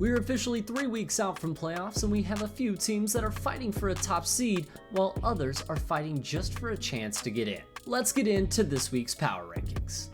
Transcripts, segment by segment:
We're officially 3 weeks out from playoffs, and we have a few teams that are fighting for a top seed, while others are fighting just for a chance to get in. Let's get into this week's power rankings.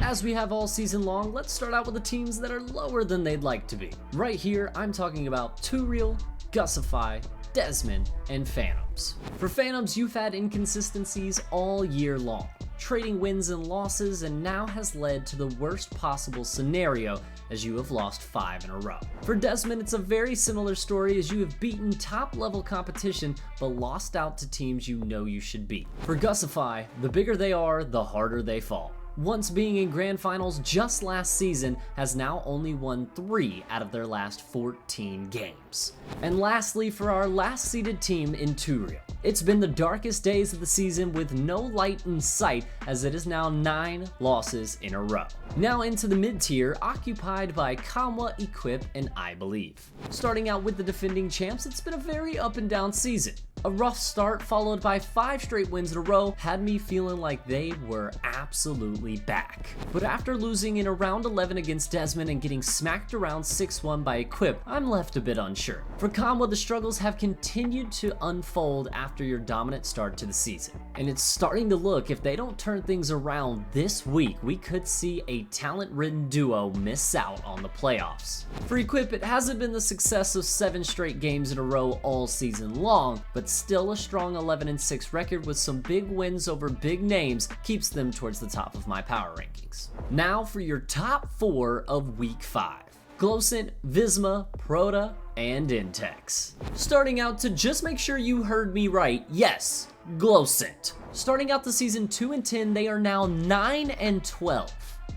As we have all season long, let's start out with the teams that are lower than they'd like to be. Right here, I'm talking about Turiel, Gusify, Desmond, and Phantoms. For Phantoms, you've had inconsistencies all year long, trading wins and losses, and now has led to the worst possible scenario as you have lost 5 in a row. For Desmond, it's a very similar story as you have beaten top level competition but lost out to teams you know you should beat. For Gusify, the bigger they are, the harder they fall. Once being in grand finals just last season, has now only won 3 out of their last 14 games. And lastly, for our last seeded team in Turiel, it's been the darkest days of the season with no light in sight, as it is now 9 losses in a row. Now into the mid-tier, occupied by Kamwa, Equip, and I Believe. Starting out with the defending champs, it's been a very up and down season. A rough start followed by 5 straight wins in a row had me feeling like they were absolutely back. But after losing in around 11 against Desmond and getting smacked around 6-1 by Equip, I'm left a bit unsure. For Kamwa, the struggles have continued to unfold after your dominant start to the season. And it's starting to look, if they don't turn things around this week, we could see a talent-ridden duo miss out on the playoffs. For Equip, it hasn't been the success of 7 straight games in a row all season long, but still a strong 11-6 record with some big wins over big names keeps them towards the top of my power rankings. Now for your top 4 of week 5. Glowcent, Visma, Proto, and Intex. Starting out, to just make sure you heard me right, yes, Glowcent. Starting out the season 2-10, they are now 9-12.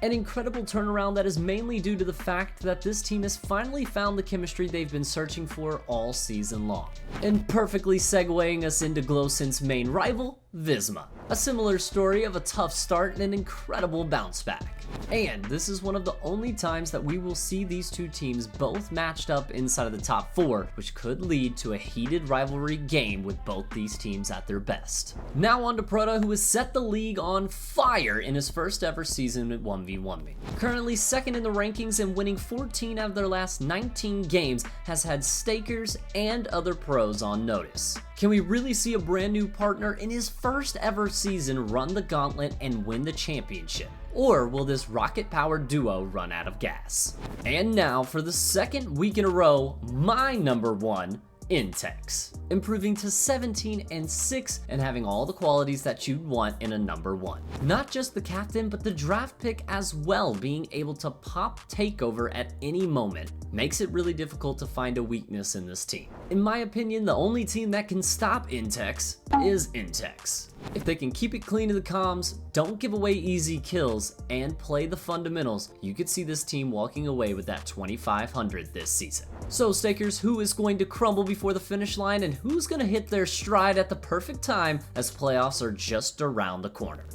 An incredible turnaround that is mainly due to the fact that this team has finally found the chemistry they've been searching for all season long. And perfectly segueing us into Glowcent's main rival, Visma. A similar story of a tough start and an incredible bounce back. And this is one of the only times that we will see these two teams both matched up inside of the top 4, which could lead to a heated rivalry game with both these teams at their best. Now on to Proto, who has set the league on fire in his first ever season at 1v1 me. Currently second in the rankings and winning 14 out of their last 19 games, has had stakers and other pros on notice. Can we really see a brand new partner in his first ever season run the gauntlet and win the championship? Or will this rocket-powered duo run out of gas? And now, for the second week in a row, my number 1, Intex. Improving to 17-6 and having all the qualities that you'd want in a number 1. Not just the captain, but the draft pick as well, being able to pop takeover at any moment makes it really difficult to find a weakness in this team. In my opinion, the only team that can stop Intex is Intex. If they can keep it clean to the comms, don't give away easy kills, and play the fundamentals, you could see this team walking away with that 2,500 this season. So stakers, who is going to crumble before the finish line, and who's going to hit their stride at the perfect time as playoffs are just around the corner?